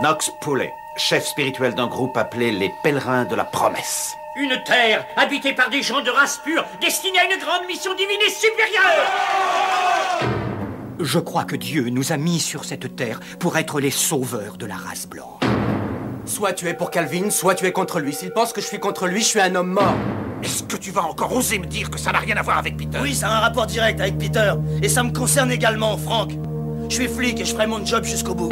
Knox Poulet, chef spirituel d'un groupe appelé les Pèlerins de la Promesse. Une terre habitée par des gens de race pure, destinée à une grande mission divine et supérieure. Je crois que Dieu nous a mis sur cette terre pour être les sauveurs de la race blanche. Soit tu es pour Calvin, soit tu es contre lui. S'il pense que je suis contre lui, je suis un homme mort. Est-ce que tu vas encore oser me dire que ça n'a rien à voir avec Peter? Oui, ça a un rapport direct avec Peter. Et ça me concerne également, Frank. Je suis flic et je ferai mon job jusqu'au bout.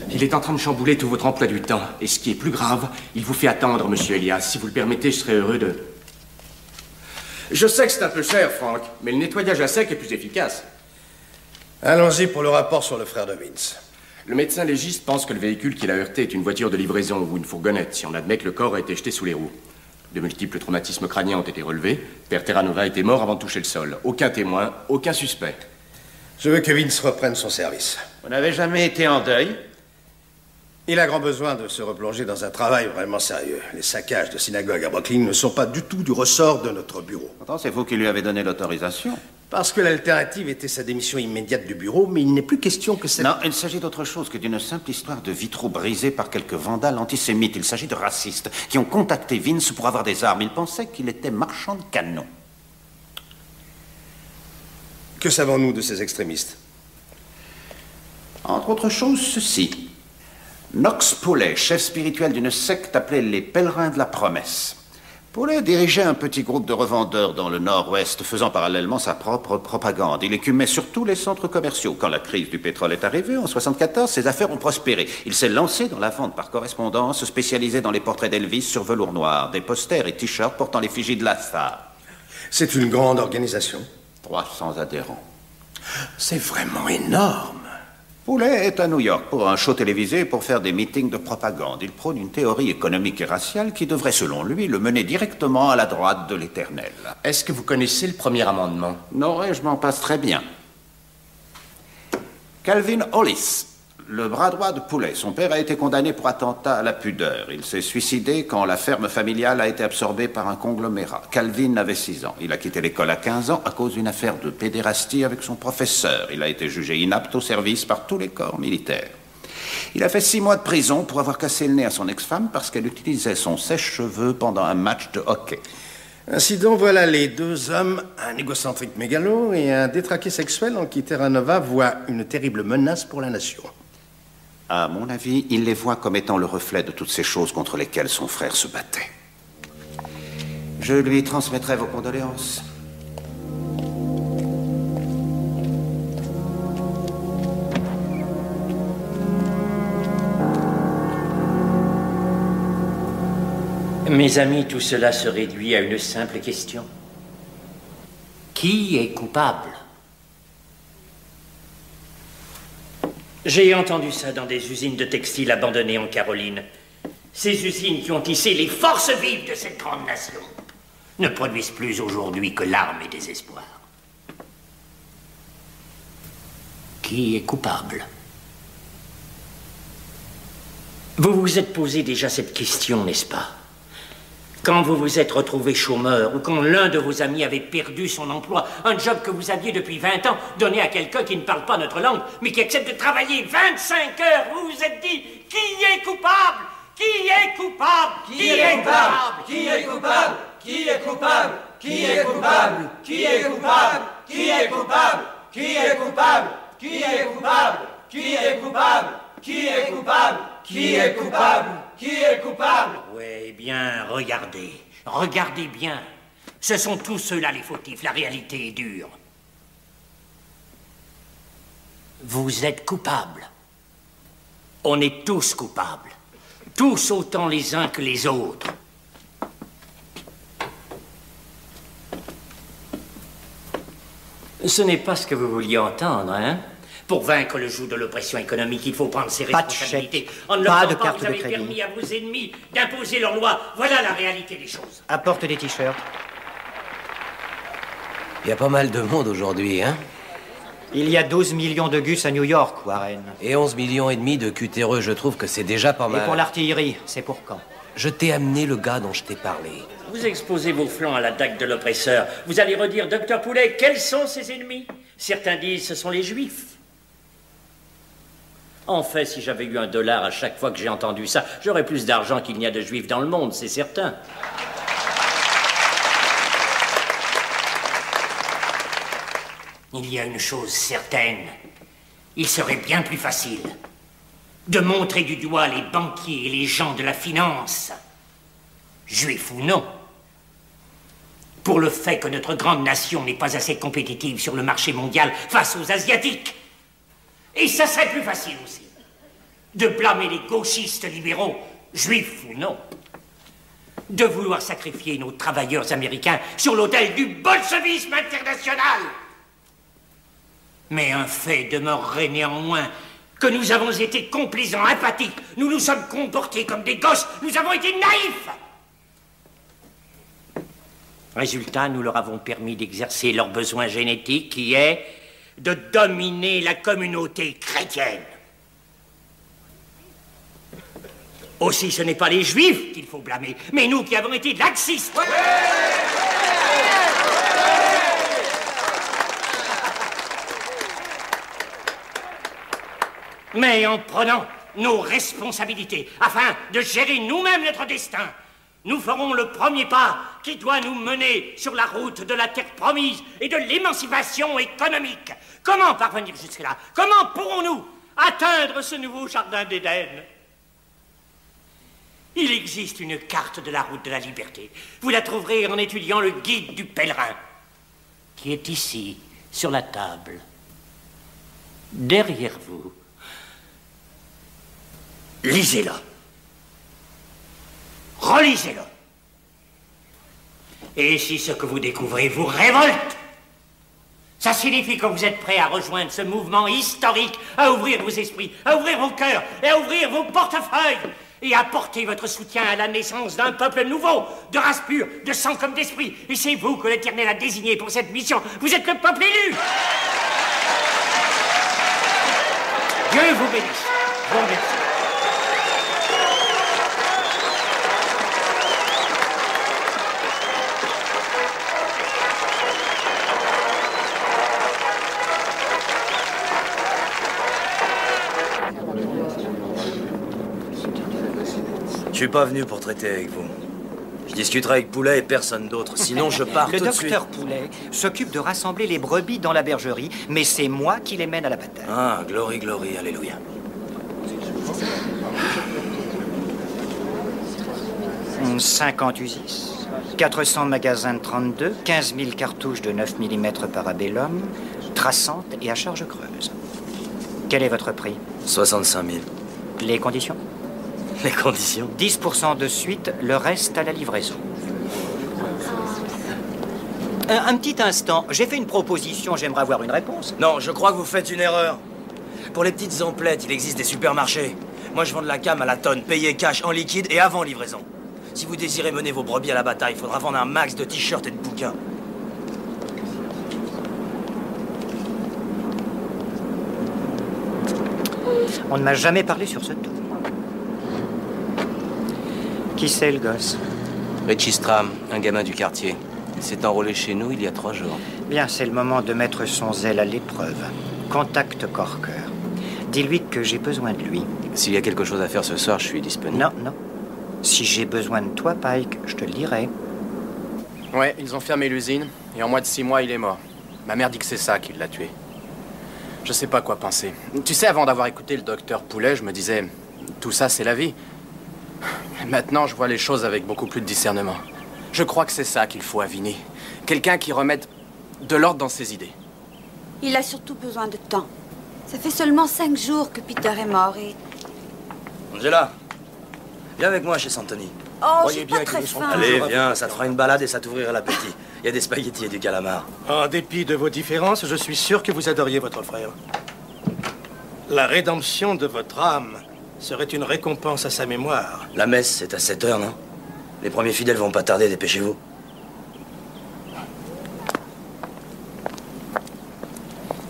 Il est en train de chambouler tout votre emploi du temps. Et ce qui est plus grave, il vous fait attendre, monsieur Elias. Si vous le permettez, je serais heureux de... Je sais que c'est un peu cher, Frank, mais le nettoyage à sec est plus efficace. Allons-y pour le rapport sur le frère de Vince. Le médecin légiste pense que le véhicule qu'il a heurté est une voiture de livraison ou une fourgonnette, si on admet que le corps a été jeté sous les roues. De multiples traumatismes crâniens ont été relevés. Père Terranova était mort avant de toucher le sol. Aucun témoin, aucun suspect. Je veux que Vince reprenne son service. Vous n'avez jamais été en deuil? Il a grand besoin de se replonger dans un travail vraiment sérieux. Les saccages de synagogues à Brooklyn ne sont pas du tout du ressort de notre bureau. Pourtant, c'est vous qui lui avez donné l'autorisation. Parce que l'alternative était sa démission immédiate du bureau, mais il n'est plus question que cette... Non, il s'agit d'autre chose que d'une simple histoire de vitraux brisés par quelques vandales antisémites. Il s'agit de racistes qui ont contacté Vince pour avoir des armes. Ils pensaient qu'il était marchand de canons. Que savons-nous de ces extrémistes? Entre autres choses, ceci. Knox Poulet, chef spirituel d'une secte appelée les Pèlerins de la Promesse. Poulet dirigeait un petit groupe de revendeurs dans le nord-ouest, faisant parallèlement sa propre propagande. Il écumait sur tous les centres commerciaux. Quand la crise du pétrole est arrivée, en 1974, ses affaires ont prospéré. Il s'est lancé dans la vente par correspondance, spécialisé dans les portraits d'Elvis sur velours noir, des posters et t-shirts portant l'effigie de la star. C'est une grande organisation. 300 adhérents. C'est vraiment énorme. Poulet est à New York pour un show télévisé pour faire des meetings de propagande. Il prône une théorie économique et raciale qui devrait, selon lui, le mener directement à la droite de l'Éternel. Est-ce que vous connaissez le premier amendement? Non, et je m'en passe très bien. Calvin Hollis, le bras droit de Poulet. Son père a été condamné pour attentat à la pudeur. Il s'est suicidé quand la ferme familiale a été absorbée par un conglomérat. Calvin avait 6 ans. Il a quitté l'école à 15 ans à cause d'une affaire de pédérastie avec son professeur. Il a été jugé inapte au service par tous les corps militaires. Il a fait 6 mois de prison pour avoir cassé le nez à son ex-femme parce qu'elle utilisait son sèche-cheveux pendant un match de hockey. Ainsi donc, voilà les deux hommes, un égocentrique mégalo et un détraqué sexuel en qui Terranova voit une terrible menace pour la nation. À mon avis, il les voit comme étant le reflet de toutes ces choses contre lesquelles son frère se battait. Je lui transmettrai vos condoléances. Mes amis, tout cela se réduit à une simple question. Qui est coupable? J'ai entendu ça dans des usines de textiles abandonnées en Caroline. Ces usines qui ont tissé les forces vives de cette grande nation ne produisent plus aujourd'hui que larmes et désespoir. Qui est coupable? Vous vous êtes posé déjà cette question, n'est-ce pas? Quand vous vous êtes retrouvé chômeur ou quand l'un de vos amis avait perdu son emploi, un job que vous aviez depuis 20 ans, donné à quelqu'un qui ne parle pas notre langue, mais qui accepte de travailler 25 heures, vous vous êtes dit, qui est coupable? Qui est coupable? Qui est coupable? Qui est coupable? Qui est coupable? Qui est coupable? Qui est coupable? Qui est coupable? Qui est coupable? Qui est coupable? Qui est coupable? Qui est coupable? Qui est coupable? Qui est coupable? Oui, bien, regardez. Regardez bien. Ce sont tous ceux-là les fautifs. La réalité est dure. Vous êtes coupables. On est tous coupables. Tous autant les uns que les autres. Ce n'est pas ce que vous vouliez entendre, hein? Pour vaincre le joug de l'oppression économique, il faut prendre ses responsabilités. En ne le faisant pas, vous avez permis à vos ennemis d'imposer leurs lois. Voilà la réalité des choses. Apporte des t-shirts. Il y a pas mal de monde aujourd'hui, hein? Il y a 12 millions de gus à New York, Warren. Et 11 millions et demi de cutéreux, je trouve que c'est déjà pas mal. Et pour l'artillerie, c'est pour quand? Je t'ai amené le gars dont je t'ai parlé. Vous exposez vos flancs à l'attaque de l'oppresseur. Vous allez redire, Docteur Poulet, quels sont ses ennemis? Certains disent ce sont les Juifs. En fait, si j'avais eu $1 à chaque fois que j'ai entendu ça, j'aurais plus d'argent qu'il n'y a de Juifs dans le monde, c'est certain. Il y a une chose certaine. Il serait bien plus facile de montrer du doigt les banquiers et les gens de la finance, juifs ou non, pour le fait que notre grande nation n'est pas assez compétitive sur le marché mondial face aux Asiatiques. Et ça serait plus facile aussi de blâmer les gauchistes libéraux, juifs ou non, de vouloir sacrifier nos travailleurs américains sur l'autel du bolchevisme international. Mais un fait demeurerait néanmoins que nous avons été complaisants, apathiques, nous nous sommes comportés comme des gosses, nous avons été naïfs. Résultat, nous leur avons permis d'exercer leur besoin génétique qui est de dominer la communauté chrétienne. Aussi, ce n'est pas les Juifs qu'il faut blâmer, mais nous qui avons été laxistes. Mais en prenant nos responsabilités afin de gérer nous-mêmes notre destin, nous ferons le premier pas qui doit nous mener sur la route de la terre promise et de l'émancipation économique. Comment parvenir jusque-là? Comment pourrons-nous atteindre ce nouveau jardin d'Éden? Il existe une carte de la route de la liberté. Vous la trouverez en étudiant le guide du pèlerin, qui est ici, sur la table, derrière vous. Lisez-le. Relisez-le. Et si ce que vous découvrez vous révolte, ça signifie que vous êtes prêts à rejoindre ce mouvement historique, à ouvrir vos esprits, à ouvrir vos cœurs et à ouvrir vos portefeuilles et à apporter votre soutien à la naissance d'un peuple nouveau, de race pure, de sang comme d'esprit. Et c'est vous que l'Éternel a désigné pour cette mission. Vous êtes le peuple élu. Dieu vous bénisse. Je vous remercie. Je suis pas venu pour traiter avec vous. Je discuterai avec Poulet et personne d'autre, sinon je pars Le tout de suite. docteur Poulet s'occupe de rassembler les brebis dans la bergerie, mais c'est moi qui les mène à la bataille. Ah, glory, glory, alléluia. « 50 USIS, 400 magasins de 32, 15 000 cartouches de 9 mm Parabellum, traçantes et à charge creuse. Quel est votre prix? 65 000. Les conditions? Les conditions? 10% de suite, le reste à la livraison. Un petit instant, j'ai fait une proposition, j'aimerais avoir une réponse. Non, je crois que vous faites une erreur. Pour les petites emplettes, il existe des supermarchés. Moi, je vends de la cam à la tonne, payé cash, en liquide et avant livraison. Si vous désirez mener vos brebis à la bataille, il faudra vendre un max de t-shirts et de bouquins. On ne m'a jamais parlé sur ce ton. Qui c'est, le gosse? Richie Stram, un gamin du quartier. Il s'est enrôlé chez nous il y a 3 jours. Bien, c'est le moment de mettre son zèle à l'épreuve. Contact corps-cœur. Dis-lui que j'ai besoin de lui. S'il y a quelque chose à faire ce soir, je suis disponible. Non, non. Si j'ai besoin de toi, Pike, je te le dirai. Ouais, ils ont fermé l'usine, et en moins de 6 mois, il est mort. Ma mère dit que c'est ça qui l'a tué. Je sais pas quoi penser. Tu sais, avant d'avoir écouté le docteur Poulet, je me disais, tout ça, c'est la vie. Maintenant, je vois les choses avec beaucoup plus de discernement. Je crois que c'est ça qu'il faut à Vinny. Quelqu'un qui remette de l'ordre dans ses idées. Il a surtout besoin de temps. Ça fait seulement 5 jours que Peter est mort et... Angela, viens avec moi chez Santoni. Oh, j'ai pas très faim. Allez, viens, ça te fera une balade et ça t'ouvrira l'appétit. Il y a des spaghettis et du calamar. En dépit de vos différences, je suis sûr que vous adoriez votre frère. La rédemption de votre âme serait une récompense à sa mémoire. La messe, c'est à 7 h, non? Les premiers fidèles vont pas tarder, dépêchez-vous.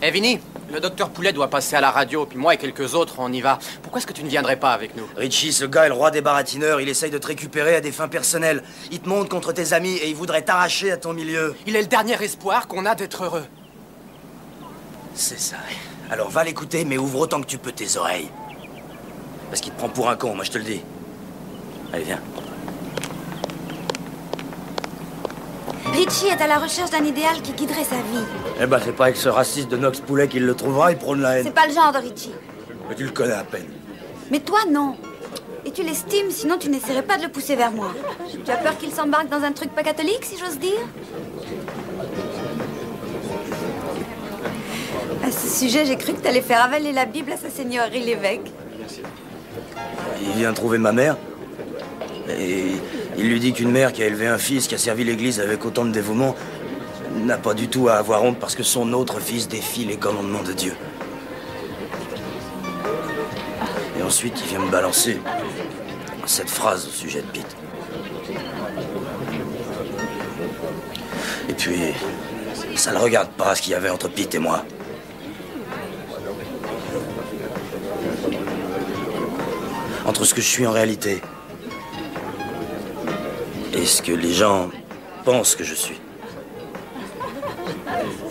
Eh, Vinny, le docteur Poulet doit passer à la radio, puis moi et quelques autres, on y va. Pourquoi est-ce que tu ne viendrais pas avec nous? Richie, ce gars est le roi des baratineurs. Il essaye de te récupérer à des fins personnelles. Il te monte contre tes amis et il voudrait t'arracher à ton milieu. Il est le dernier espoir qu'on a d'être heureux. C'est ça. Alors va l'écouter, mais ouvre autant que tu peux tes oreilles. Parce qu'il te prend pour un con, moi je te le dis. Allez, viens. Richie est à la recherche d'un idéal qui guiderait sa vie. Eh ben, c'est pas avec ce raciste de Nox Poulet qu'il le trouvera, il prône la haine. C'est pas le genre de Richie. Mais tu le connais à peine. Mais toi, non. Et tu l'estimes, sinon tu n'essaierais pas de le pousser vers moi. Tu as peur qu'il s'embarque dans un truc pas catholique, si j'ose dire? À ce sujet, j'ai cru que t'allais faire avaler la Bible à sa seigneurie l'évêque. Il vient trouver ma mère. Et il lui dit qu'une mère qui a élevé un fils, qui a servi l'église avec autant de dévouement, n'a pas du tout à avoir honte parce que son autre fils défie les commandements de Dieu. Et ensuite, il vient me balancer cette phrase au sujet de Pete. Et puis, ça ne regarde pas ce qu'il y avait entre Pete et moi. Entre ce que je suis en réalité et ce que les gens pensent que je suis.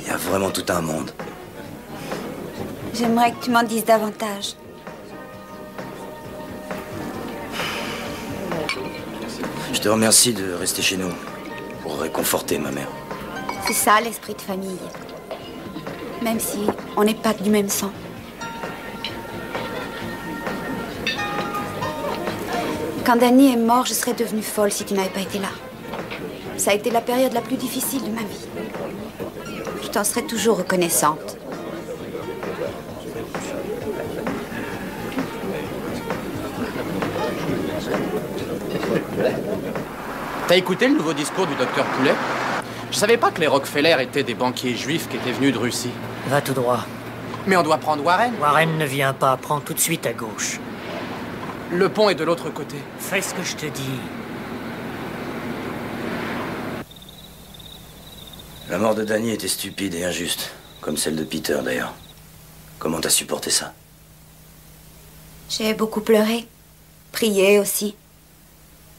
Il y a vraiment tout un monde. J'aimerais que tu m'en dises davantage. Je te remercie de rester chez nous pour réconforter ma mère. C'est ça, l'esprit de famille. Même si on n'est pas du même sang. Quand Danny est mort, je serais devenue folle si tu n'avais pas été là. Ça a été la période la plus difficile de ma vie. Je t'en serai toujours reconnaissante. T'as écouté le nouveau discours du docteur Poulet? Je savais pas que les Rockefeller étaient des banquiers juifs qui étaient venus de Russie. Va tout droit. Mais on doit prendre Warren. Warren ne vient pas, prends tout de suite à gauche. Le pont est de l'autre côté. Fais ce que je te dis. La mort de Danny était stupide et injuste, comme celle de Peter d'ailleurs. Comment t'as supporté ça? J'ai beaucoup pleuré, prié aussi.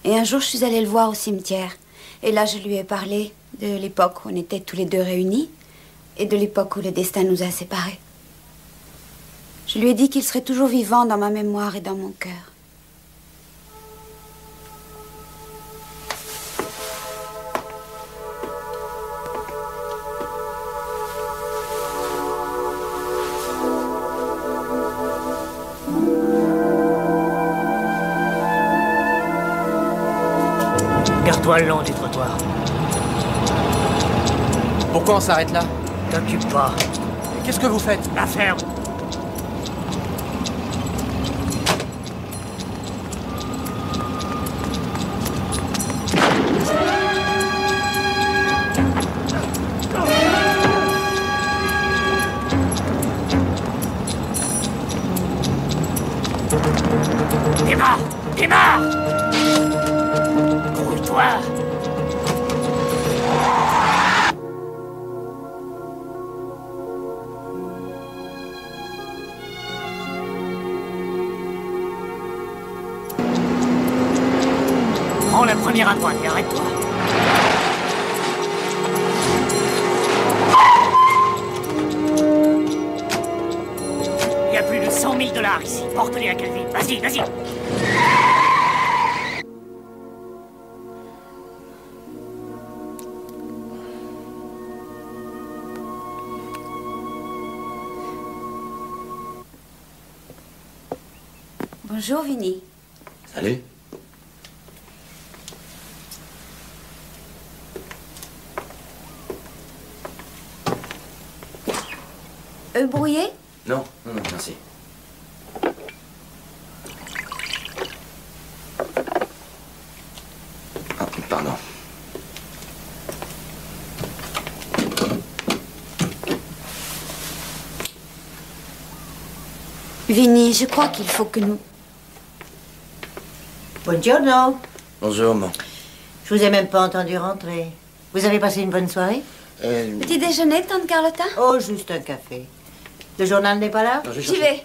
Et un jour, je suis allée le voir au cimetière. Et là, je lui ai parlé de l'époque où on était tous les deux réunis et de l'époque où le destin nous a séparés. Je lui ai dit qu'il serait toujours vivant dans ma mémoire et dans mon cœur. Garde-toi le long du trottoir. Pourquoi on s'arrête là? T'occupe pas. Qu'est-ce que vous faites? La ferme. là! Grouille-toi! Prends la première à droite et arrête-toi. Il y a plus de 100 000 $ ici. Porte-les à Calvin. Vas-y, vas-y. Bonjour, Vinny. Salut. Brouillé? Non, non, non, merci. Ah, pardon. Vinny, je crois qu'il faut que nous... Buongiorno. Bonjour, maman. Je vous ai même pas entendu rentrer. Vous avez passé une bonne soirée? Petit déjeuner, tante Carlotta? Oh, juste un café. Le journal n'est pas là? J'y vais.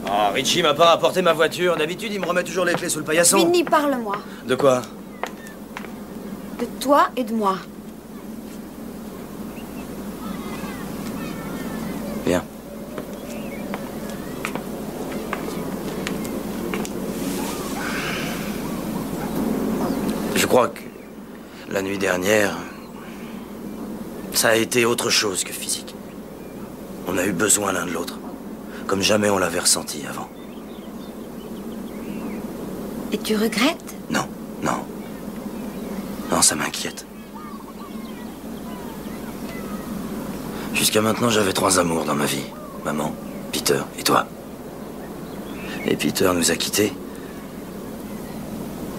Oh, Richie m'a pas rapporté ma voiture. D'habitude, il me remet toujours les clés sous le paillasson. Vinny, parle-moi. De quoi? De toi et de moi. Bien. Je crois que la nuit dernière, ça a été autre chose que physique. On a eu besoin l'un de l'autre, comme jamais on l'avait ressenti avant. Et tu regrettes? Non, non. Non, ça m'inquiète. Jusqu'à maintenant, j'avais 3 amours dans ma vie. Maman, Peter et toi. Et Peter nous a quittés.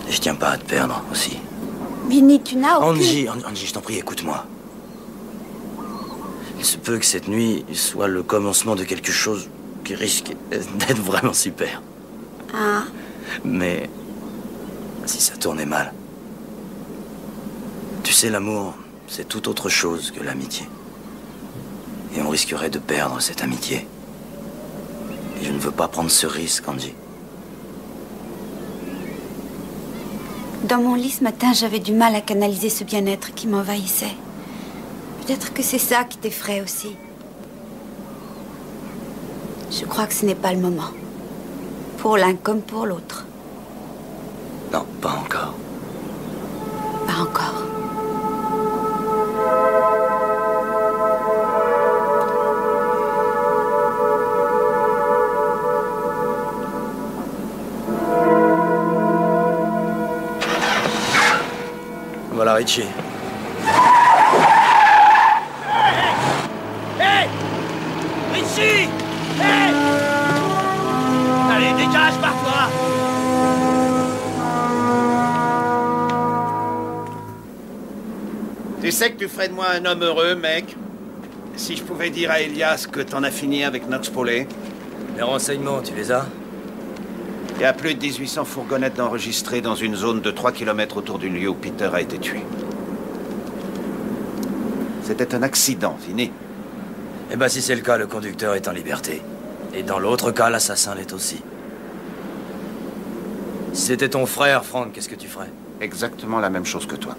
Et je tiens pas à te perdre aussi. Vinny, tu n'as aucune... Angie, je t'en prie, écoute-moi. Il se peut que cette nuit soit le commencement de quelque chose qui risque d'être vraiment super. Ah. Mais si ça tournait mal... Tu sais, l'amour, c'est tout autre chose que l'amitié. Et on risquerait de perdre cette amitié. Et je ne veux pas prendre ce risque, Angie. Dans mon lit ce matin, j'avais du mal à canaliser ce bien-être qui m'envahissait. Peut-être que c'est ça qui t'effraie aussi. Je crois que ce n'est pas le moment. Pour l'un comme pour l'autre. Non, pas encore. Pas encore. Voilà, Richie. Hé! Richie! Hé! Allez, dégage, barre-toi! Tu sais que tu ferais de moi un homme heureux, mec? Si je pouvais dire à Elias que t'en as fini avec Knox Poley. Les renseignements, tu les as? Il y a plus de 1800 fourgonnettes enregistrées dans une zone de 3 km autour du lieu où Peter a été tué. C'était un accident, Vinny. Eh ben, si c'est le cas, le conducteur est en liberté. Et dans l'autre cas, l'assassin l'est aussi. Si c'était ton frère, Frank, qu'est-ce que tu ferais? Exactement la même chose que toi.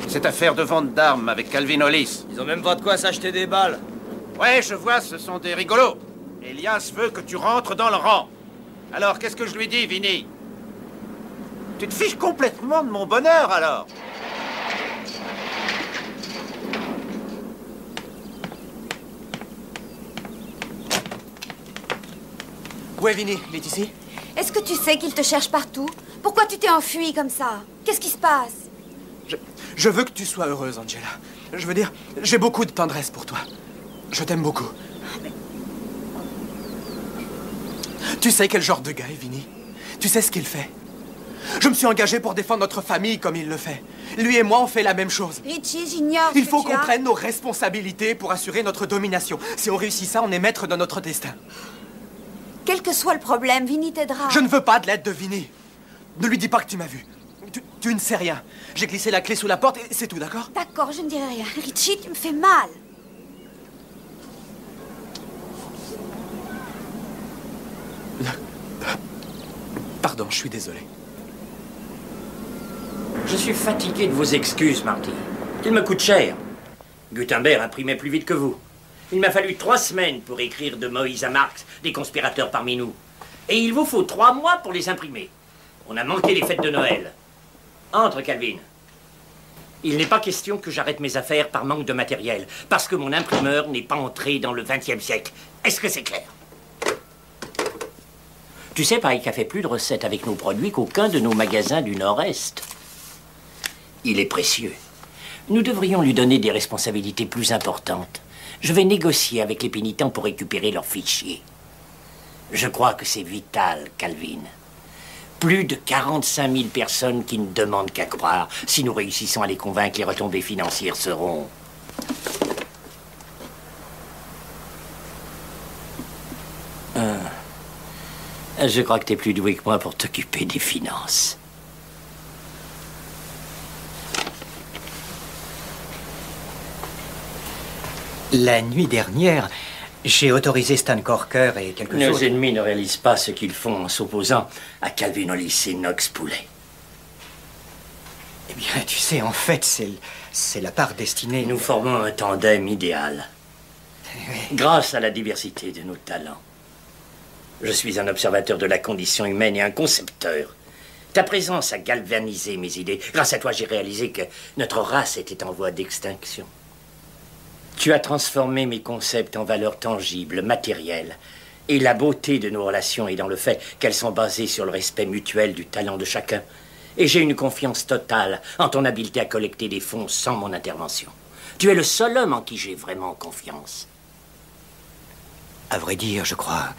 Cette affaire de vente d'armes avec Calvin Hollis. Ils ont même pas de quoi s'acheter des balles. Ouais, je vois, ce sont des rigolos. Elias veut que tu rentres dans le rang. Alors, qu'est-ce que je lui dis, Vinny? Tu te fiches complètement de mon bonheur, alors? Où est Vinny? Il est ici? Est-ce que tu sais qu'il te cherche partout? Pourquoi tu t'es enfui comme ça? Qu'est-ce qui se passe? Je veux que tu sois heureuse, Angela. Je veux dire, j'ai beaucoup de tendresse pour toi. Je t'aime beaucoup. Tu sais quel genre de gars est Vinny? Tu sais ce qu'il fait? Je me suis engagé pour défendre notre famille comme il le fait. Lui et moi, on fait la même chose. Richie, j'ignore. Il faut qu'on prenne nos responsabilités pour assurer notre domination. Si on réussit ça, on est maître de notre destin. Quel que soit le problème, Vinny t'aidera. Je ne veux pas de l'aide de Vinny. Ne lui dis pas que tu m'as vu. Tu ne sais rien. J'ai glissé la clé sous la porte et c'est tout, d'accord? D'accord, je ne dirai rien. Richie, tu me fais mal. Pardon, je suis désolé. Je suis fatigué de vos excuses, Marty. Il me coûte cher. Gutenberg imprimait plus vite que vous. Il m'a fallu 3 semaines pour écrire de Moïse à Marx, des conspirateurs parmi nous. Et il vous faut 3 mois pour les imprimer. On a manqué les fêtes de Noël. Entre, Calvin. Il n'est pas question que j'arrête mes affaires par manque de matériel, parce que mon imprimeur n'est pas entré dans le XXe siècle. Est-ce que c'est clair? Tu sais, Pike a fait plus de recettes avec nos produits qu'aucun de nos magasins du Nord-Est. Il est précieux. Nous devrions lui donner des responsabilités plus importantes. Je vais négocier avec les pénitents pour récupérer leurs fichiers. Je crois que c'est vital, Calvin. Plus de 45 000 personnes qui ne demandent qu'à croire. Si nous réussissons à les convaincre, les retombées financières seront... Je crois que tu es plus doué que moi pour t'occuper des finances. La nuit dernière, j'ai autorisé Stan Corker et quelques autres... Nos ennemis ne réalisent pas ce qu'ils font en s'opposant à Calvin Hollis et Knox Poulet. Eh bien, tu sais, en fait, c'est la part destinée... Nous formons un tandem idéal. Grâce à la diversité de nos talents. Je suis un observateur de la condition humaine et un concepteur. Ta présence a galvanisé mes idées. Grâce à toi, j'ai réalisé que notre race était en voie d'extinction. Tu as transformé mes concepts en valeurs tangibles, matérielles. Et la beauté de nos relations est dans le fait qu'elles sont basées sur le respect mutuel du talent de chacun. Et j'ai une confiance totale en ton habileté à collecter des fonds sans mon intervention. Tu es le seul homme en qui j'ai vraiment confiance. À vrai dire, je crois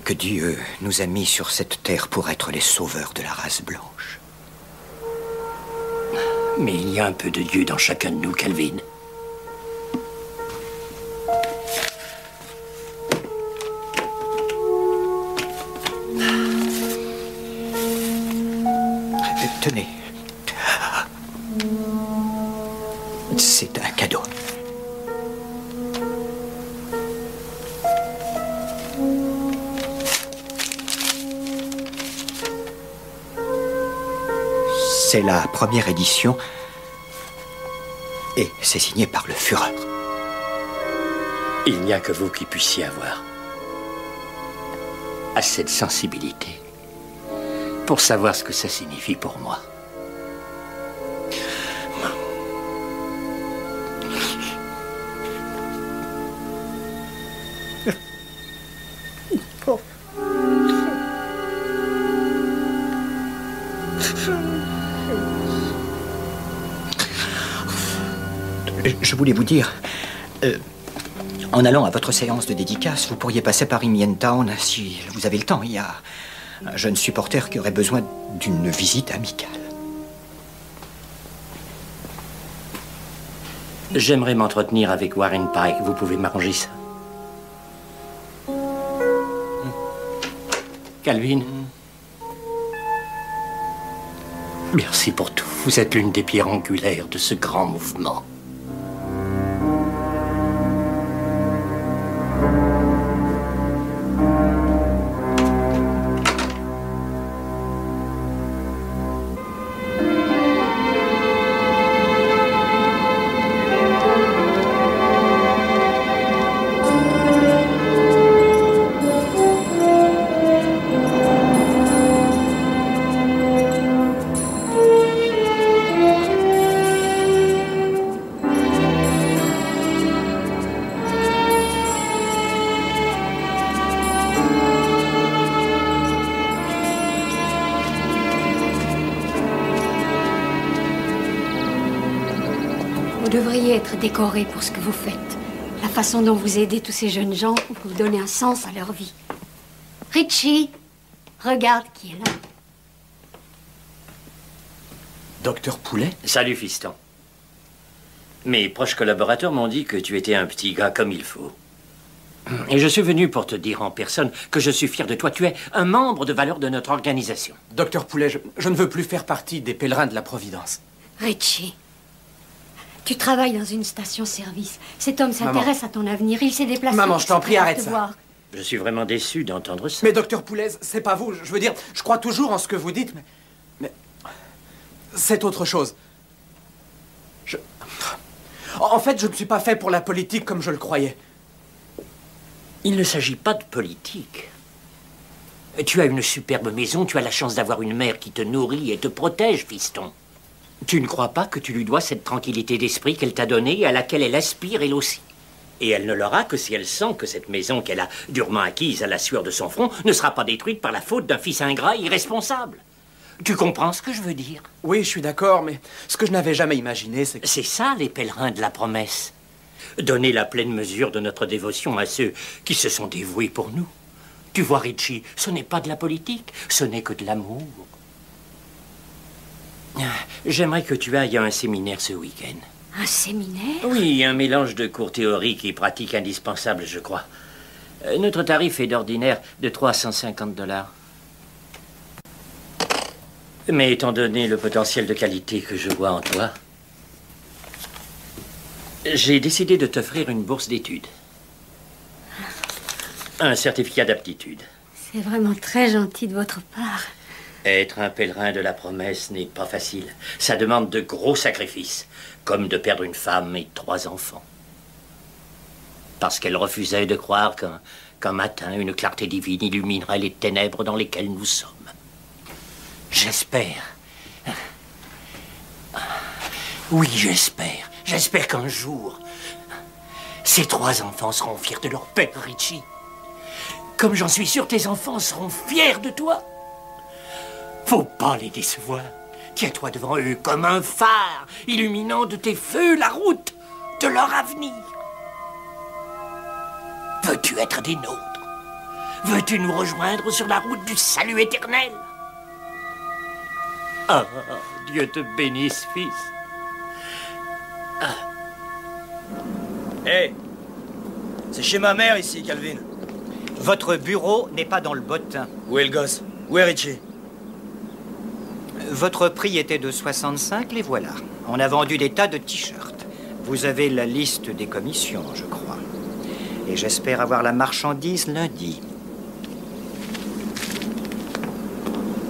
que Dieu nous a mis sur cette terre pour être les sauveurs de la race blanche. Mais il y a un peu de Dieu dans chacun de nous, Calvin. Tenez. C'est un cadeau. C'est la première édition et c'est signé par le Führer. Il n'y a que vous qui puissiez avoir assez de sensibilité pour savoir ce que ça signifie pour moi. Je voulais vous dire, en allant à votre séance de dédicace, vous pourriez passer par Imientown si vous avez le temps. Il y a un jeune supporter qui aurait besoin d'une visite amicale. J'aimerais m'entretenir avec Warren Pike. Vous pouvez m'arranger ça? Calvin? Merci pour tout. Vous êtes l'une des pierres angulaires de ce grand mouvement. Vous devriez être décoré pour ce que vous faites. La façon dont vous aidez tous ces jeunes gens, vous donnez un sens à leur vie. Richie, regarde qui est là. Docteur Poulet? Salut, fiston. Mes proches collaborateurs m'ont dit que tu étais un petit gars comme il faut. Et je suis venu pour te dire en personne que je suis fier de toi. Tu es un membre de valeur de notre organisation. Docteur Poulet, je ne veux plus faire partie des pèlerins de la Providence. Richie, tu travailles dans une station-service. Cet homme s'intéresse à ton avenir. Il s'est déplacé. Maman, je t'en prie, arrête ça. Voir. Je suis vraiment déçu d'entendre ça. Mais docteur Poulet, c'est pas vous. Je veux dire, je crois toujours en ce que vous dites, mais c'est autre chose. En fait, je ne suis pas fait pour la politique comme je le croyais. Il ne s'agit pas de politique. Tu as une superbe maison, tu as la chance d'avoir une mère qui te nourrit et te protège, fiston. Tu ne crois pas que tu lui dois cette tranquillité d'esprit qu'elle t'a donnée et à laquelle elle aspire elle aussi. Et elle ne l'aura que si elle sent que cette maison qu'elle a durement acquise à la sueur de son front ne sera pas détruite par la faute d'un fils ingrat et irresponsable. Tu comprends ce que je veux dire? Oui, je suis d'accord, mais ce que je n'avais jamais imaginé, c'est que... C'est ça, les pèlerins de la promesse. Donner la pleine mesure de notre dévotion à ceux qui se sont dévoués pour nous. Tu vois, Richie, ce n'est pas de la politique, ce n'est que de l'amour. J'aimerais que tu ailles à un séminaire ce week-end. Un séminaire? Oui, un mélange de cours théoriques et pratiques indispensables, je crois. Notre tarif est d'ordinaire de 350 $. Mais étant donné le potentiel de qualité que je vois en toi, j'ai décidé de t'offrir une bourse d'études. Un certificat d'aptitude. C'est vraiment très gentil de votre part. Être un pèlerin de la promesse n'est pas facile. Ça demande de gros sacrifices, comme de perdre une femme et 3 enfants. Parce qu'elle refusait de croire qu'un matin, une clarté divine illuminerait les ténèbres dans lesquelles nous sommes. J'espère. Oui, j'espère. J'espère qu'un jour, ces 3 enfants seront fiers de leur père, Richie. Comme j'en suis sûr, tes enfants seront fiers de toi. Faut pas les décevoir. Tiens-toi devant eux comme un phare, illuminant de tes feux la route de leur avenir. Veux-tu être des nôtres? Veux-tu nous rejoindre sur la route du salut éternel? Ah, Dieu te bénisse, fils. Hé, c'est chez ma mère ici, Calvin. Votre bureau n'est pas dans le bottin. Où est le gosse? Où est Richie? Votre prix était de 65, les voilà. On a vendu des tas de t-shirts. Vous avez la liste des commissions, je crois. Et j'espère avoir la marchandise lundi.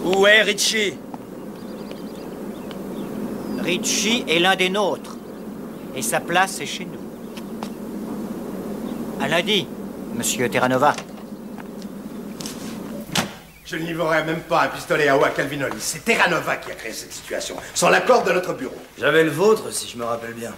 Où est Richie? Richie est l'un des nôtres. Et sa place est chez nous. À lundi, monsieur Terranova. Je ne livrerai même pas un pistolet à eau à Calvinoli. C'est Terranova qui a créé cette situation, sans l'accord de notre bureau. J'avais le vôtre, si je me rappelle bien.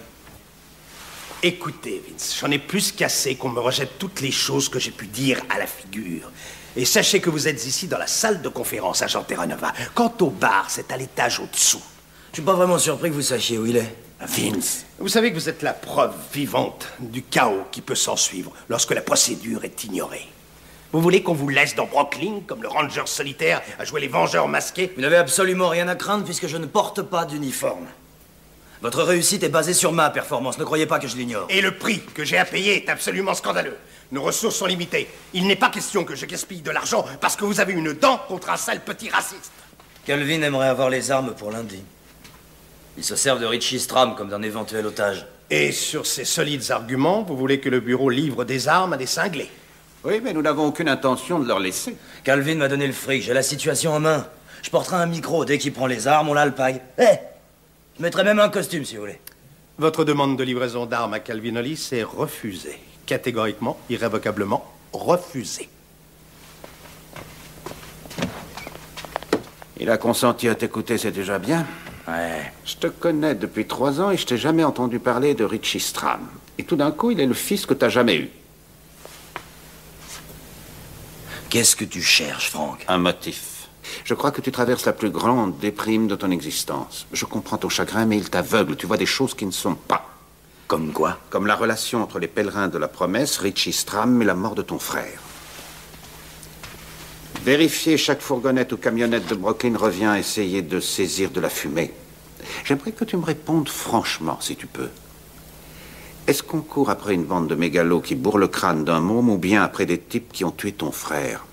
Écoutez, Vince, j'en ai plus qu'assez qu'on me rejette toutes les choses que j'ai pu dire à la figure. Et sachez que vous êtes ici dans la salle de conférence, agent Terranova. Quant au bar, c'est à l'étage au-dessous. Je suis pas vraiment surpris que vous sachiez où il est. Vince, vous savez que vous êtes la preuve vivante du chaos qui peut s'ensuivre lorsque la procédure est ignorée. Vous voulez qu'on vous laisse dans Brooklyn, comme le ranger solitaire, à jouer les vengeurs masqués? Vous n'avez absolument rien à craindre puisque je ne porte pas d'uniforme. Votre réussite est basée sur ma performance, ne croyez pas que je l'ignore. Et le prix que j'ai à payer est absolument scandaleux. Nos ressources sont limitées. Il n'est pas question que je gaspille de l'argent parce que vous avez une dent contre un sale petit raciste. Calvin aimerait avoir les armes pour lundi. Ils se servent de Richie Stram comme d'un éventuel otage. Et sur ces solides arguments, vous voulez que le bureau livre des armes à des cinglés? Oui, mais nous n'avons aucune intention de leur laisser. Calvin m'a donné le fric, j'ai la situation en main. Je porterai un micro, dès qu'il prend les armes, on l'alpague. Je mettrai même un costume, si vous voulez. Votre demande de livraison d'armes à Calvinoli s'est refusée. Catégoriquement, irrévocablement, refusée. Il a consenti à t'écouter, c'est déjà bien. Ouais. Je te connais depuis 3 ans et je t'ai jamais entendu parler de Richie Stram. Et tout d'un coup, il est le fils que t'as jamais eu. Qu'est-ce que tu cherches, Franck? Un motif. Je crois que tu traverses la plus grande déprime de ton existence. Je comprends ton chagrin, mais il t'aveugle. Tu vois des choses qui ne sont pas. Comme quoi? Comme la relation entre les pèlerins de la promesse, Richie Stram et la mort de ton frère. Vérifier chaque fourgonnette ou camionnette de Brooklyn revient à essayer de saisir de la fumée. J'aimerais que tu me répondes franchement, si tu peux. Est-ce qu'on court après une bande de mégalos qui bourrent le crâne d'un môme ou bien après des types qui ont tué ton frère?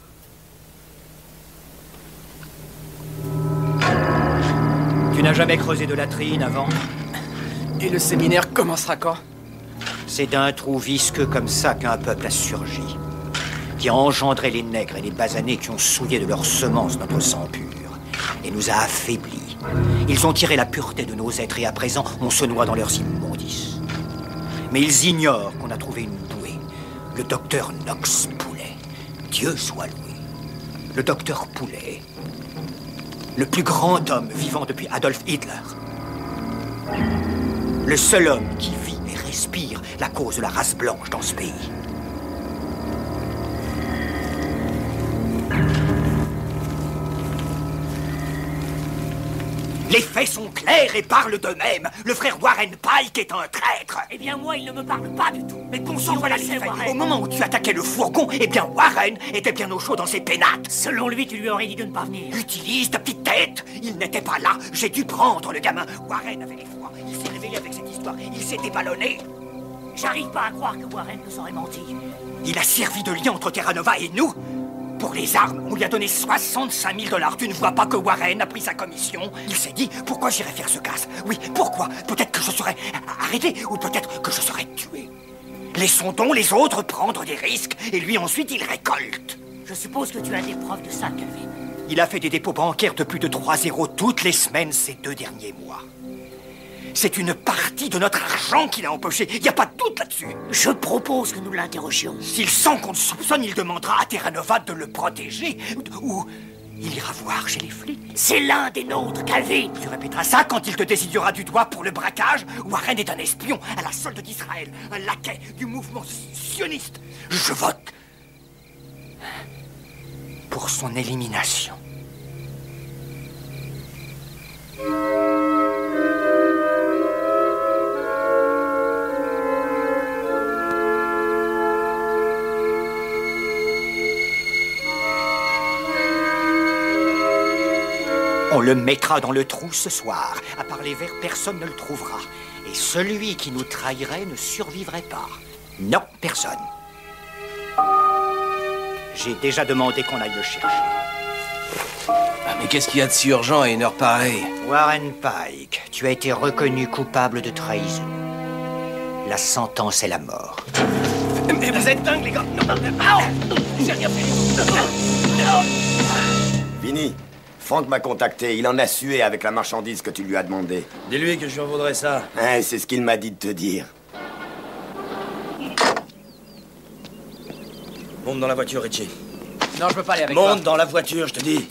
Tu n'as jamais creusé de latrine avant? Et le séminaire commencera quand? C'est d'un trou visqueux comme ça qu'un peuple a surgi, qui a engendré les nègres et les basanés qui ont souillé de leurs semences notre sang pur et nous a affaiblis. Ils ont tiré la pureté de nos êtres et à présent on se noie dans leurs immondices. Mais ils ignorent qu'on a trouvé une bouée, le docteur Knox Poulet. Dieu soit loué. Le docteur Poulet, le plus grand homme vivant depuis Adolf Hitler. Le seul homme qui vit et respire la cause de la race blanche dans ce pays. Les faits sont clairs et parlent d'eux-mêmes. Le frère Warren Pike est un traître. Eh bien, moi, il ne me parle pas du tout. Mais qu'on s'en va la faits. Au moment où tu attaquais le fourgon, eh bien, Warren était bien au chaud dans ses pénates. Selon lui, tu lui aurais dit de ne pas venir. Utilise ta petite tête. Il n'était pas là. J'ai dû prendre le gamin. Warren avait les foi. Il s'est réveillé avec cette histoire. Il s'est déballonné. J'arrive pas à croire que Warren nous aurait menti. Il a servi de lien entre Terra Nova et nous. Pour les armes, on lui a donné 65 000 $. Tu ne vois pas que Warren a pris sa commission? Il s'est dit, pourquoi j'irais faire ce casse? Oui, pourquoi? Peut-être que je serais arrêté, ou peut-être que je serais tué. Laissons donc les autres prendre des risques, et lui ensuite il récolte. Je suppose que tu as des preuves de ça, Calvin. Il a fait des dépôts bancaires de plus de 3 zéros toutes les semaines ces 2 derniers mois. C'est une partie de notre argent qu'il a empoché. Il n'y a pas de doute là-dessus. Je propose que nous l'interrogions. S'il sent qu'on le soupçonne, il demandera à Terra Nova de le protéger. Ou il ira voir chez les flics. C'est l'un des nôtres, Calvin. Tu répéteras ça quand il te désignera du doigt pour le braquage. Warren est un espion à la solde d'Israël. Un laquais du mouvement sioniste. Je vote pour son élimination. On le mettra dans le trou ce soir. À part les vers, personne ne le trouvera. Et celui qui nous trahirait ne survivrait pas. Non, personne. J'ai déjà demandé qu'on aille le chercher. Ah, mais qu'est-ce qu'il y a de si urgent à une heure pareille? Warren Pike, tu as été reconnu coupable de trahison. La sentence est la mort. Mais vous êtes dingue, les gars. Non, j'ai rien fait. Vinny, Frank m'a contacté. Il en a sué avec la marchandise que tu lui as demandé. Dis-lui que je lui en vaudrais ça. Hein, c'est ce qu'il m'a dit de te dire. Monte dans la voiture, Richie. Non, je peux pas aller avec toi. Monte dans la voiture, je te dis.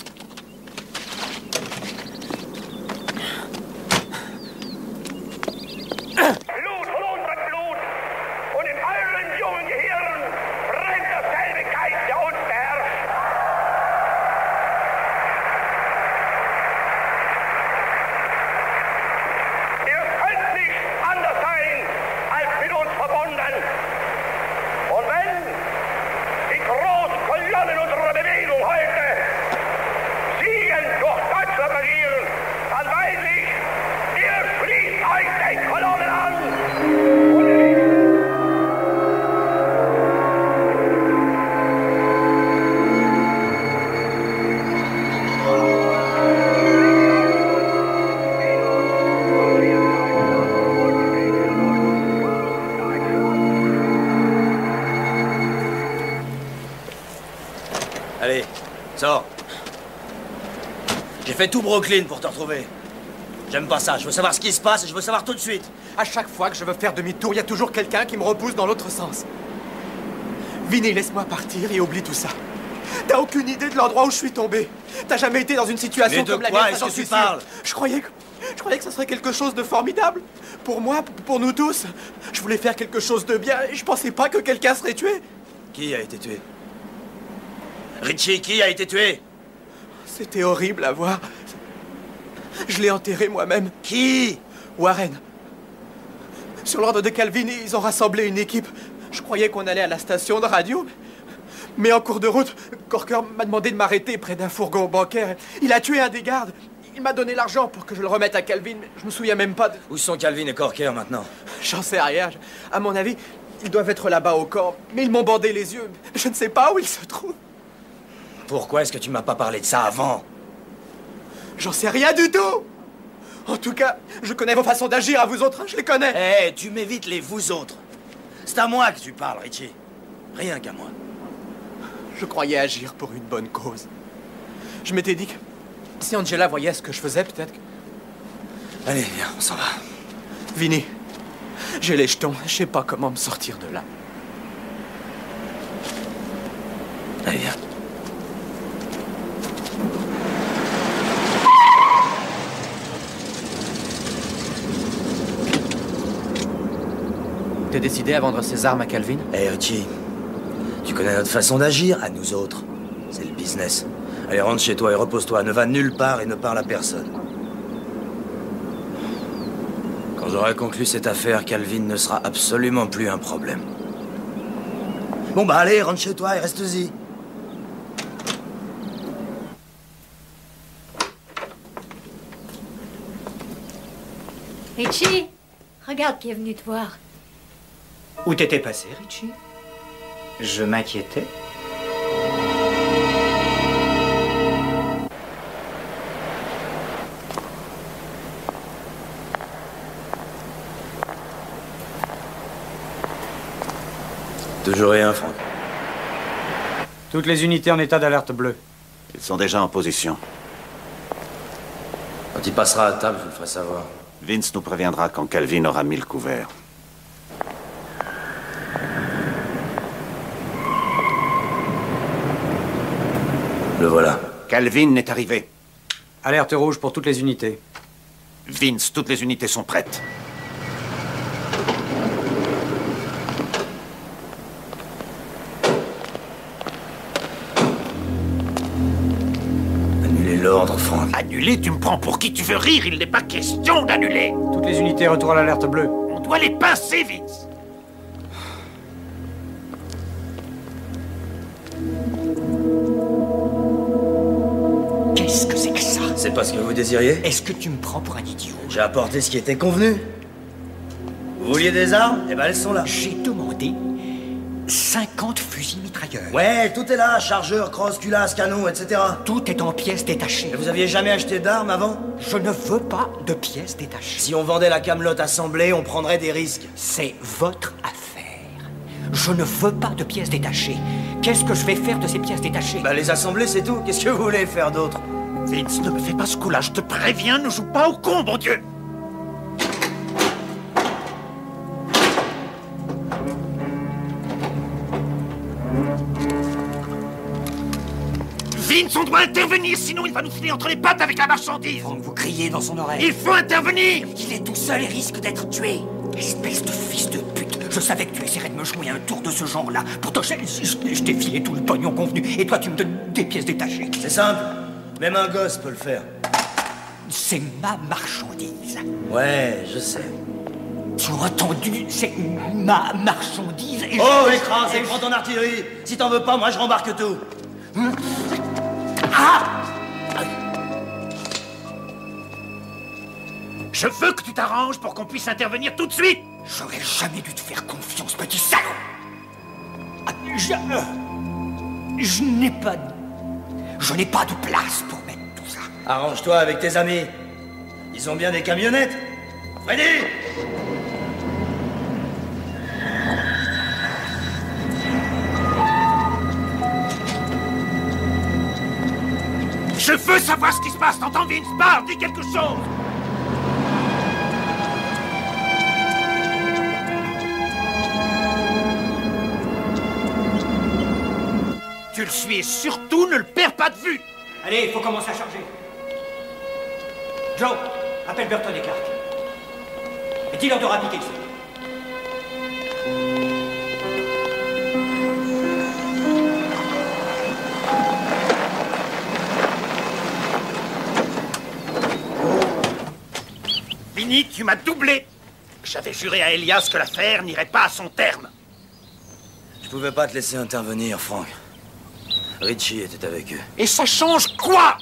Allez, sors. J'ai fait tout Brooklyn pour te retrouver. J'aime pas ça, je veux savoir ce qui se passe et je veux savoir tout de suite. À chaque fois que je veux faire demi-tour, il y a toujours quelqu'un qui me repousse dans l'autre sens. Vinny, laisse-moi partir et oublie tout ça. T'as aucune idée de l'endroit où je suis tombé. T'as jamais été dans une situation comme la mienne. Mais de quoi est-ce que tu parles? Je croyais que ça serait quelque chose de formidable. Pour moi, pour nous tous. Je voulais faire quelque chose de bien et je pensais pas que quelqu'un serait tué. Qui a été tué? Richie, qui a été tué? C'était horrible à voir. Je l'ai enterré moi-même. Qui? Warren. Sur l'ordre de Calvin, ils ont rassemblé une équipe. Je croyais qu'on allait à la station de radio. Mais en cours de route, Corker m'a demandé de m'arrêter près d'un fourgon bancaire. Il a tué un des gardes. Il m'a donné l'argent pour que je le remette à Calvin, mais je me souviens même pas de... Où sont Calvin et Corker maintenant? J'en sais rien. À mon avis, ils doivent être là-bas au camp. Mais ils m'ont bandé les yeux. Je ne sais pas où ils se trouvent. Pourquoi est-ce que tu m'as pas parlé de ça avant? J'en sais rien du tout. En tout cas, je connais vos façons d'agir à vous autres, je les connais. Eh, tu m'évites les vous autres. C'est à moi que tu parles, Richie. Rien qu'à moi. Je croyais agir pour une bonne cause. Je m'étais dit que si Angela voyait ce que je faisais, peut-être que... Allez, viens, on s'en va. Vinny, j'ai les jetons. Je sais pas comment me sortir de là. Allez, viens. T'es décidé à vendre ses armes à Calvin? Eh, Richie, tu connais notre façon d'agir, à nous autres. C'est le business. Allez, rentre chez toi et repose-toi. Ne va nulle part et ne parle à personne. Quand j'aurai conclu cette affaire, Calvin ne sera absolument plus un problème. Bon bah allez, rentre chez toi et reste-y. Richie, regarde qui est venu te voir. Où t'étais passé, Richie? Je m'inquiétais. Toujours rien, Franck. Toutes les unités en état d'alerte bleue. Ils sont déjà en position. Quand il passera à table, je vous le ferai savoir. Vince nous préviendra quand Calvin aura mis le couvert. Le voilà. Calvin est arrivé. Alerte rouge pour toutes les unités. Vince, toutes les unités sont prêtes. Annulez l'ordre, Franck. Annuler? Tu me prends pour qui tu veux rire? Il n'est pas question d'annuler. Toutes les unités, retour à l'alerte bleue. On doit les pincer, Vince. Qu'est-ce que c'est que ça? C'est pas ce que vous désiriez? Est-ce que tu me prends pour un idiot? J'ai apporté ce qui était convenu. Vous vouliez des armes? Eh ben elles sont là. J'ai demandé 50 fusils mitrailleurs. Ouais, tout est là. Chargeurs, crosse, culasse, canons, etc. Tout est en pièces détachées. Et vous aviez jamais acheté d'armes avant? Je ne veux pas de pièces détachées. Si on vendait la camelote assemblée, on prendrait des risques. C'est votre affaire. Je ne veux pas de pièces détachées. Qu'est-ce que je vais faire de ces pièces détachées? Bah les assembler, c'est tout. Qu'est-ce que vous voulez faire d'autre? Vince, ne me fais pas ce coup-là, je te préviens, ne joue pas au con, mon Dieu! Vince, on doit intervenir, sinon il va nous filer entre les pattes avec la marchandise! Vous criez dans son oreille. Il faut intervenir! Il est tout seul et risque d'être tué. Espèce de fils de pute. Je savais que tu essaierais de me jouer un tour de ce genre-là. Pourtant, je t'ai filé tout le pognon convenu. Et toi, tu me donnes des pièces détachées. C'est simple. Même un gosse peut le faire. C'est ma marchandise. Ouais, je sais. Tu as entendu? C'est ma marchandise et Oh, écrase et prends ton artillerie. Si t'en veux pas, moi je rembarque tout. Ah! Je veux que tu t'arranges pour qu'on puisse intervenir tout de suite! J'aurais jamais dû te faire confiance, petit salaud! Je n'ai pas... Je n'ai pas de place pour mettre tout ça. Arrange-toi avec tes amis. Ils ont bien des camionnettes. Freddy! Je veux savoir ce qui se passe, t'entends, Vince? Parle, dis quelque chose! Tu le suis et surtout ne le perds pas de vue! Allez, il faut commencer à charger. Joe, appelle Burton et Clark. Et dis-leur de rappliquer ici. Vinny, tu m'as doublé! J'avais juré à Elias que l'affaire n'irait pas à son terme. Je pouvais pas te laisser intervenir, Frank. Richie était avec eux. Et ça change quoi?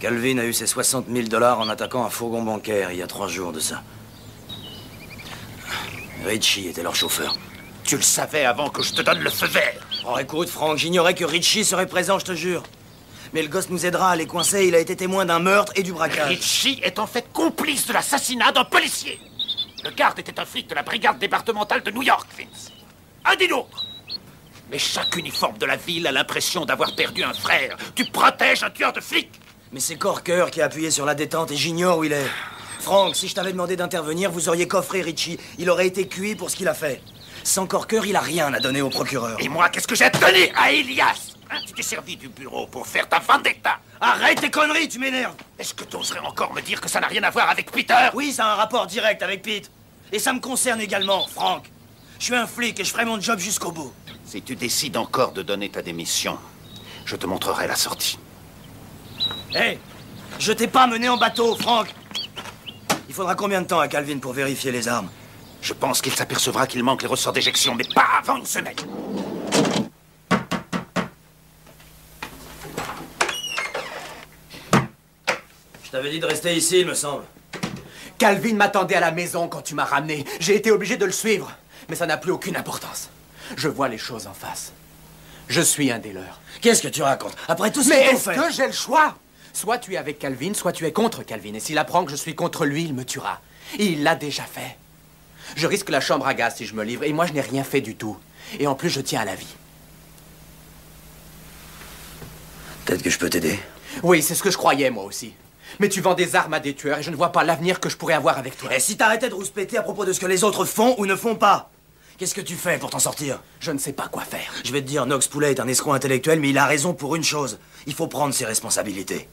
Calvin a eu ses 60 000 $ en attaquant un fourgon bancaire il y a 3 jours de ça. Richie était leur chauffeur. Tu le savais avant que je te donne le feu vert. Oh, écoute, Frank, j'ignorais que Richie serait présent, je te jure. Mais le gosse nous aidera à les coincer. Il a été témoin d'un meurtre et du braquage. Richie est en fait complice de l'assassinat d'un policier. Le garde était un flic de la brigade départementale de New York, Vince. Un des nôtres. Mais chaque uniforme de la ville a l'impression d'avoir perdu un frère. Tu protèges un tueur de flics. Mais c'est Corker qui a appuyé sur la détente et j'ignore où il est. Frank, si je t'avais demandé d'intervenir, vous auriez coffré Richie. Il aurait été cuit pour ce qu'il a fait. Sans Corker, il a rien à donner au procureur. Et moi, qu'est-ce que j'ai à te donner à Elias? Tu t'es servi du bureau pour faire ta vendetta. Arrête tes conneries, tu m'énerves. Est-ce que tu oserais encore me dire que ça n'a rien à voir avec Peter? Oui, ça a un rapport direct avec Pete. Et ça me concerne également, Frank. Je suis un flic et je ferai mon job jusqu'au bout. Si tu décides encore de donner ta démission, je te montrerai la sortie. Hé, hey, je t'ai pas mené en bateau, Frank. Il faudra combien de temps à Calvin pour vérifier les armes? Je pense qu'il s'apercevra qu'il manque les ressorts d'éjection, mais pas avant une semaine. Je t'avais dit de rester ici, il me semble. Calvin m'attendait à la maison quand tu m'as ramené. J'ai été obligé de le suivre. Mais ça n'a plus aucune importance. Je vois les choses en face. Je suis un des leurs. Qu'est-ce que tu racontes? Après tout ce mais qu'on fait... est-ce que j'ai le choix? Soit tu es avec Calvin, soit tu es contre Calvin. Et s'il apprend que je suis contre lui, il me tuera. Et il l'a déjà fait. Je risque la chambre à gaz si je me livre. Et moi, je n'ai rien fait du tout. Et en plus, je tiens à la vie. Peut-être que je peux t'aider. Oui, c'est ce que je croyais, moi aussi. Mais tu vends des armes à des tueurs et je ne vois pas l'avenir que je pourrais avoir avec toi. Et si t'arrêtais de rouspéter à propos de ce que les autres font ou ne font pas? Qu'est-ce que tu fais pour t'en sortir? Je ne sais pas quoi faire. Je vais te dire, Knox Poulet est un escroc intellectuel, mais il a raison pour une chose. Il faut prendre ses responsabilités.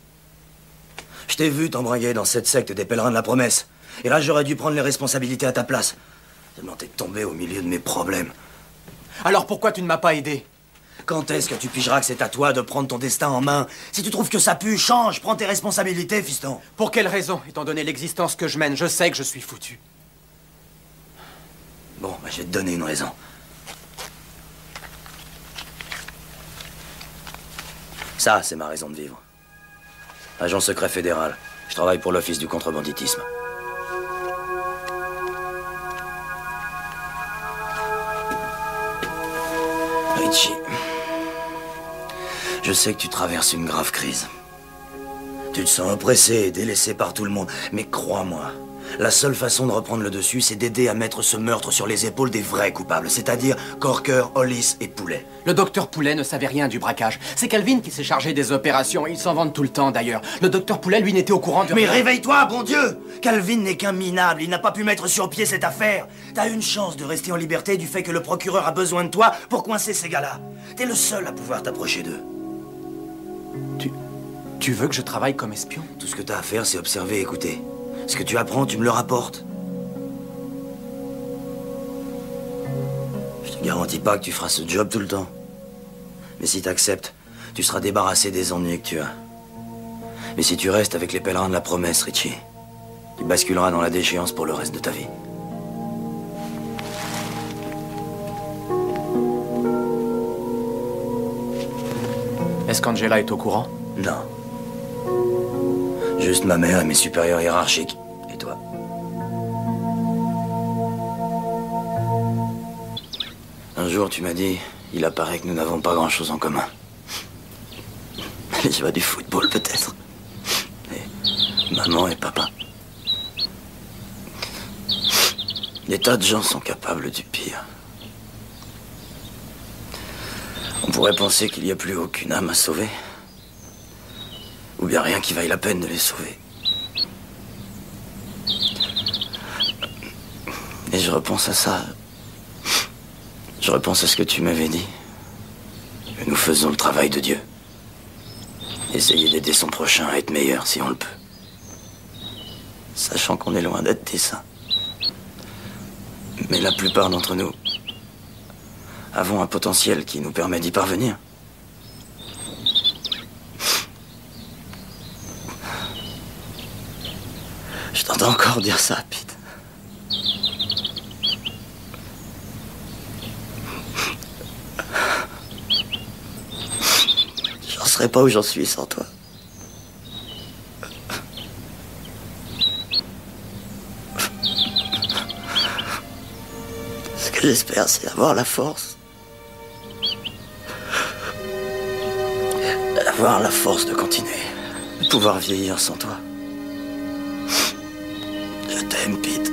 Je t'ai vu t'embringuer dans cette secte des pèlerins de la promesse. Et là, j'aurais dû prendre les responsabilités à ta place. Seulement, t'es tombé au milieu de mes problèmes. Alors pourquoi tu ne m'as pas aidé? Quand est-ce que tu pigeras que c'est à toi de prendre ton destin en main? Si tu trouves que ça pue, change, prends tes responsabilités, fiston. Pour quelle raison? Étant donné l'existence que je mène, je sais que je suis foutu. Bon, bah, je vais te donner une raison. Ça, c'est ma raison de vivre. Agent secret fédéral. Je travaille pour l'Office du contrebanditisme. Richie, je sais que tu traverses une grave crise. Tu te sens oppressé et délaissé par tout le monde. Mais crois-moi, la seule façon de reprendre le dessus, c'est d'aider à mettre ce meurtre sur les épaules des vrais coupables. C'est-à-dire Corker, Hollis et Poulet. Le docteur Poulet ne savait rien du braquage. C'est Calvin qui s'est chargé des opérations. Ils s'en vantent tout le temps, d'ailleurs. Le docteur Poulet, lui, n'était au courant de Mais rien. réveille-toi, bon Dieu! Calvin n'est qu'un minable. Il n'a pas pu mettre sur pied cette affaire. T'as une chance de rester en liberté du fait que le procureur a besoin de toi pour coincer ces gars-là. T'es le seul à pouvoir t'approcher d'eux. Tu veux que je travaille comme espion? Tout ce que t'as à faire, c'est observer et écouter. Ce que tu apprends, tu me le rapportes. Je te garantis pas que tu feras ce job tout le temps. Mais si t'acceptes, tu seras débarrassé des ennuis que tu as. Mais si tu restes avec les pèlerins de la promesse, Richie, tu basculeras dans la déchéance pour le reste de ta vie. Est-ce qu'Angela est au courant? Non. Juste ma mère et mes supérieurs hiérarchiques. Et toi? Un jour, tu m'as dit, il apparaît que nous n'avons pas grand-chose en commun. Les joies du football, peut-être. Et maman et papa. Des tas de gens sont capables du pire. On pourrait penser qu'il n'y a plus aucune âme à sauver. Ou bien rien qui vaille la peine de les sauver. Et je repense à ça. Je repense à ce que tu m'avais dit. Que nous faisons le travail de Dieu. Essayer d'aider son prochain à être meilleur si on le peut. Sachant qu'on est loin d'être des saints. Mais la plupart d'entre nous avons un potentiel qui nous permet d'y parvenir. Je t'entends encore dire ça, Pete. J'en serais pas où j'en suis sans toi. que j'espère, c'est avoir la force. Avoir la force de continuer. De pouvoir vieillir sans toi. Je t'aime, Pete.